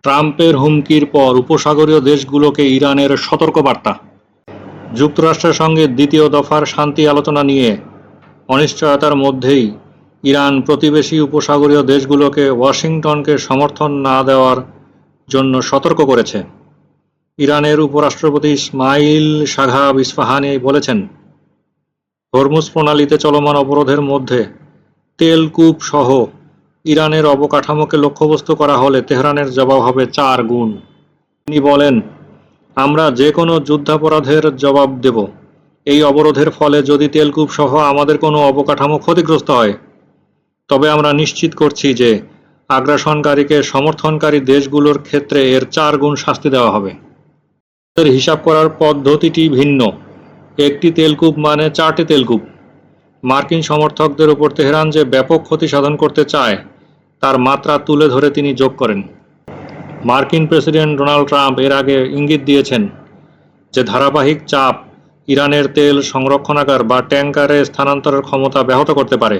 ট্রাম্পের হুমকির পর উপসাগরীয় দেশগুলোকে ইরানের সতর্কবার্তা। যুক্তরাষ্ট্রের সঙ্গে দ্বিতীয় দফার শান্তি আলোচনা নিয়ে অনিশ্চয়তার মধ্যেই ইরান প্রতিবেশী উপসাগরীয় দেশগুলোকে ওয়াশিংটনকে সমর্থন না দেওয়ার জন্য সতর্ক করেছে। ইরানের উপরাষ্ট্রপতি ইসমাইল সাঘাব ইস্পাহানি বলেছেন, হরমুজ প্রণালীতে চলমান অবরোধের মধ্যে তেলকুব সহ ইরানের অবকাঠামোকে লক্ষ্যবস্তু করা হলে তেহরানের জবাব হবে 4 গুণ। তিনি বলেন, আমরা যে কোনো যুদ্ধাপরাধের জবাব দেব। এই অবরোধের ফলে যদি তেলকুব সহ আমাদের কোনো অবকাঠামো ক্ষতিগ্রস্ত হয়, তবে আমরা নিশ্চিত করছি যে আগ্রাসনকারীকে সমর্থনকারী দেশগুলোর ক্ষেত্রে এর 4 গুণ শাস্তি দেওয়া হবে। এর হিসাব করার পদ্ধতিটি ভিন্ন। একটি তেলকুব মানে 4টি তেলকুব। মার্কিন সমর্থকদের উপর তেহরান যে ব্যাপক ক্ষতি সাধন করতে চায় তার মাত্রা তুলে ধরে তিনি যোগ করেন, মার্কিন প্রেসিডেন্ট ডোনাল্ড ট্রাম্প এর আগে ইঙ্গিত দিয়েছেন যে ধারাবাহিক চাপ ইরানের তেল সংরক্ষণাগার বা ট্যাঙ্কারে স্থানান্তরের ক্ষমতা ব্যাহত করতে পারে।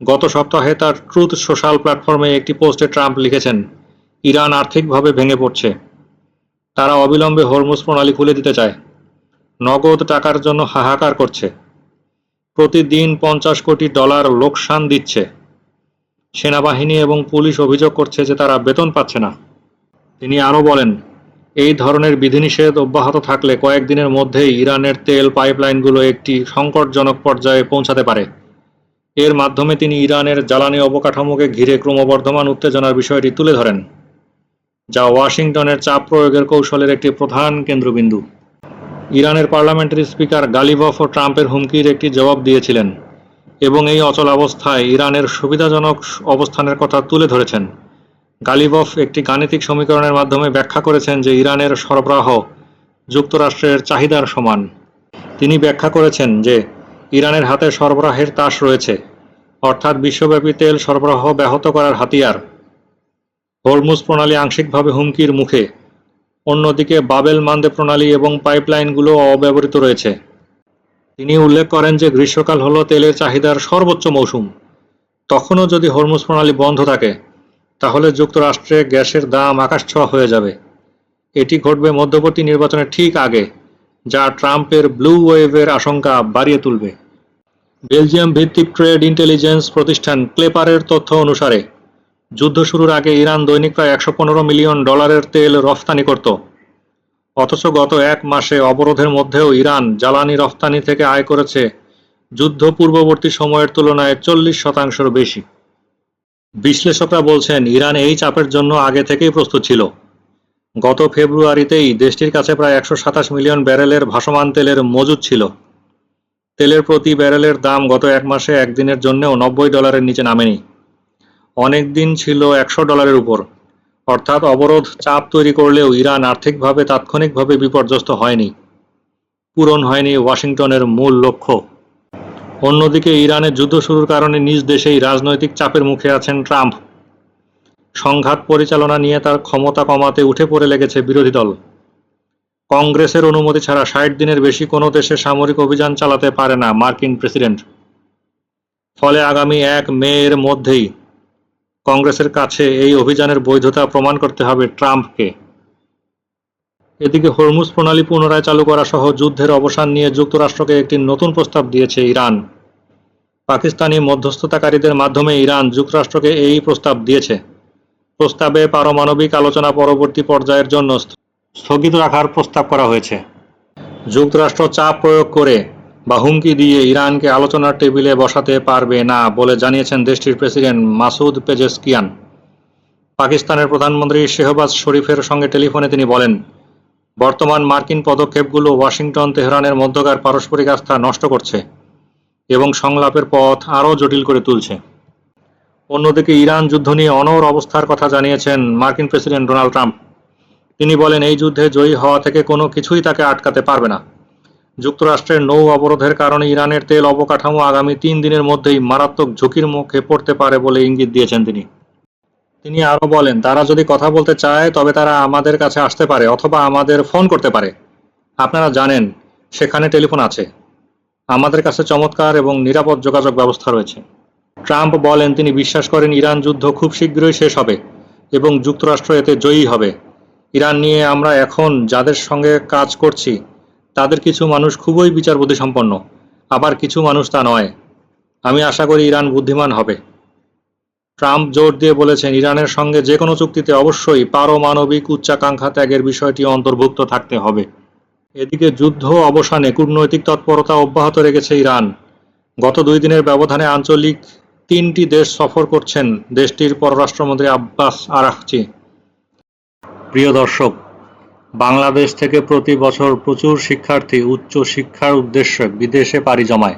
গত সপ্তাহে তার ট্রুথ সোশ্যাল প্ল্যাটফর্মে একটি পোস্টে ট্রাম্প লিখেছেন, ইরান আর্থিকভাবে ভেঙে পড়ছে। তারা অবিলম্বে হরমুজ প্রণালী খুলে দিতে চায়। নগদ টাকার জন্য হাহাকার করছে। প্রতিদিন $50 কোটি লোকসান দিচ্ছে। সেনাবাহিনী এবং পুলিশ অভিযোগ করছে যে তারা বেতন পাচ্ছে না। তিনি আরও বলেন, এই ধরনের বিধিনিষেধ অব্যাহত থাকলে কয়েকদিনের মধ্যেই ইরানের তেল পাইপলাইনগুলো একটি সংকটজনক পর্যায়ে পৌঁছাতে পারে। এর মাধ্যমে তিনি ইরানের জ্বালানি অবকাঠামোকে ঘিরে ক্রমবর্ধমান উত্তেজনার বিষয়টি তুলে ধরেন, যা ওয়াশিংটনের চাপ প্রয়োগের কৌশলের একটি প্রধান কেন্দ্রবিন্দু। ইরানের পার্লামেন্টারি স্পিকার গালিভফও ট্রাম্পের হুমকির একটি জবাব দিয়েছিলেন এবং এই অচলাবস্থায় ইরানের সুবিধাজনক অবস্থানের কথা তুলে ধরেছেন। গালিভফ একটি গাণিতিক সমীকরণের মাধ্যমে ব্যাখ্যা করেছেন যে ইরানের সরবরাহ যুক্তরাষ্ট্রের চাহিদার সমান। তিনি ব্যাখ্যা করেছেন যে ইরানের হাতে সরবরাহের তাস রয়েছে, অর্থাৎ বিশ্বব্যাপী তেল সরবরাহ ব্যাহত করার হাতিয়ার। হরমুজ প্রণালী আংশিকভাবে হুমকির মুখে, অন্যদিকে বাবেল মান্দে প্রণালী এবং পাইপলাইনগুলো অব্যবহৃত রয়েছে। তিনি উল্লেখ করেন যে গ্রীষ্মকাল হল তেলের চাহিদার সর্বোচ্চ মৌসুম। তখনও যদি হরমুজ প্রণালী বন্ধ থাকে, তাহলে যুক্তরাষ্ট্রে গ্যাসের দাম আকাশছোঁয়া হয়ে যাবে। এটি ঘটবে মধ্যবর্তী নির্বাচনের ঠিক আগে, যা ট্রাম্পের ব্লু ওয়েভের আশঙ্কা বাড়িয়ে তুলবে। বেলজিয়াম ভিত্তিক ট্রেড ইন্টেলিজেন্স প্রতিষ্ঠান ক্লেপারের তথ্য অনুসারে যুদ্ধ শুরুর আগে ইরান দৈনিক প্রায় $115 মিলিয়ন তেল রফতানি করত। অথচ গত 1 মাসে অবরোধের মধ্যেও ইরান জ্বালানি রফতানি থেকে আয় করেছে যুদ্ধ পূর্ববর্তী সময়ের তুলনায় 40% বেশি। বিশ্লেষকরা বলছেন, ইরান এই চাপের জন্য আগে থেকেই প্রস্তুত ছিল। গত ফেব্রুয়ারিতেই দেশটির কাছে প্রায় 127 মিলিয়ন ব্যারেলের ভাসমান তেলের মজুদ ছিল। তেলের প্রতি ব্যারেলের দাম গত 1 মাসে একদিনের জন্যও $90 নিচে নামেনি। অনেক দিন ছিল $100 উপর। অর্থাৎ অবরোধ চাপ তৈরি করলেও ইরান আর্থিকভাবে তাৎক্ষণিকভাবে বিপর্যস্ত হয়নি। পূরণ হয়নি ওয়াশিংটনের মূল লক্ষ্য। অন্যদিকে ইরানের যুদ্ধ শুরুর কারণে নিজ দেশেই রাজনৈতিক চাপের মুখে আছেন ট্রাম্প। সংঘাত পরিচালনা নিয়ে তার ক্ষমতা কমাতে উঠে পড়ে লেগেছে বিরোধী দল। কংগ্রেসের অনুমতি ছাড়া 60 দিনের বেশি কোনো দেশে সামরিক অভিযান চালাতে পারে না মার্কিন প্রেসিডেন্ট। ফলে আগামী 1 মে এর মধ্যেই কংগ্রেসের কাছে এই অভিযানের বৈধতা প্রমাণ করতে হবে ট্রাম্পকে। এদিকে হরমুজ প্রণালী পুনরায় চালু করা সহ যুদ্ধের অবসান নিয়ে যুক্তরাষ্ট্রকে একটি নতুন প্রস্তাব দিয়েছে ইরান। পাকিস্তানি মধ্যস্থতাকারীদের মাধ্যমে ইরান যুক্তরাষ্ট্রকে এই প্রস্তাব দিয়েছে। প্রস্তাবে পারমাণবিক আলোচনা পরবর্তী পর্যায়ের জন্য স্থগিত রাখার প্রস্তাব করা হয়েছে। যুক্তরাষ্ট্র চাপ প্রয়োগ করে বা হুমকি দিয়ে ইরানকে আলোচনার টেবিলে বসাতে পারবে না বলে জানিয়েছেন দেশটির প্রেসিডেন্ট মাসুদ পেজেশকিয়ান। পাকিস্তানের প্রধানমন্ত্রী শেহবাজ শরীফের সঙ্গে টেলিফোনে তিনি বলেন, বর্তমান মার্কিন পদক্ষেপগুলো ওয়াশিংটন তেহরানের মধ্যকার পারস্পরিক আস্থা নষ্ট করছে এবং সংলাপের পথ আরও জটিল করে তুলছে। অন্যদিকে ইরান যুদ্ধ নিয়ে অনড় অবস্থার কথা জানিয়েছেন মার্কিন প্রেসিডেন্ট ডোনাল্ড ট্রাম্প। তিনি বলেন, এই যুদ্ধে জয়ী হওয়া থেকে কোনো কিছুই তাকে আটকাতে পারবে না। যুক্তরাষ্ট্রের নৌ অবরোধের কারণে ইরানের তেল অবকাঠামো আগামী 3 দিনের মধ্যেই মারাত্মক ঝুঁকির মুখে পড়তে পারে বলে ইঙ্গিত দিয়েছেন তিনি আরও বলেন, তারা যদি কথা বলতে চায় তবে তারা আমাদের কাছে আসতে পারে অথবা আমাদের ফোন করতে পারে। আপনারা জানেন সেখানে টেলিফোন আছে। আমাদের কাছে চমৎকার এবং নিরাপদ যোগাযোগ ব্যবস্থা রয়েছে। ট্রাম্প বলেন, তিনি বিশ্বাস করেন ইরান যুদ্ধ খুব শীঘ্রই শেষ হবে। এবং যুক্তরাষ্ট্র এতে জয়ী হবে। ইরান নিয়ে আমরা এখন যাদের সঙ্গে কাজ করছি তাদের কিছু মানুষ খুবই বিচারবুদ্ধিসম্পন্ন, আবার কিছু মানুষ তা নয়। আমি আশা করি ইরান বুদ্ধিমান হবে। ট্রাম্প জোর দিয়ে বলেছেন, ইরানের সঙ্গে যে কোনো চুক্তিতে অবশ্যই পারমাণবিক উচ্চাকাঙ্ক্ষা ত্যাগের বিষয়টি অন্তর্ভুক্ত থাকতে হবে। এদিকে যুদ্ধ অবসানে কূটনৈতিক তৎপরতা অব্যাহত রেখেছে ইরান। গত 2 দিনের ব্যবধানে আঞ্চলিক 3টি দেশ সফর করছেন দেশটির পররাষ্ট্রমন্ত্রী আব্বাস আরাগচি। প্রিয় দর্শক, বাংলাদেশ থেকে প্রতি বছর প্রচুর শিক্ষার্থী উচ্চ শিক্ষার উদ্দেশ্যে বিদেশে পাড়ি জমায়।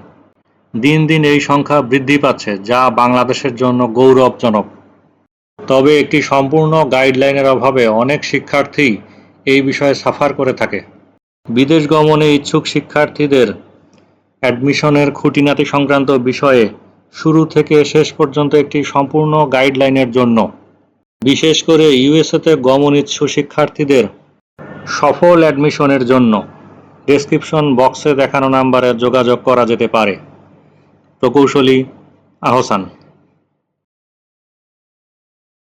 দিন দিন এই সংখ্যা বৃদ্ধি পাচ্ছে, যা বাংলাদেশের জন্য গৌরবজনক। তবে একটি সম্পূর্ণ গাইডলাইনের অভাবে অনেক শিক্ষার্থী এই বিষয়ে সাফার করে থাকে। বিদেশ গমনে ইচ্ছুক শিক্ষার্থীদের অ্যাডমিশনের খুঁটিনাটি সংক্রান্ত বিষয়ে শুরু থেকে শেষ পর্যন্ত একটি সম্পূর্ণ গাইডলাইনের জন্য, বিশেষ করে ইউএসএতে গমন ইচ্ছুক শিক্ষার্থীদের সফল অ্যাডমিশনের জন্য ডেসক্রিপশন বক্সে দেখানো নাম্বারে যোগাযোগ করা যেতে পারে। প্রকৌশলী আহসান।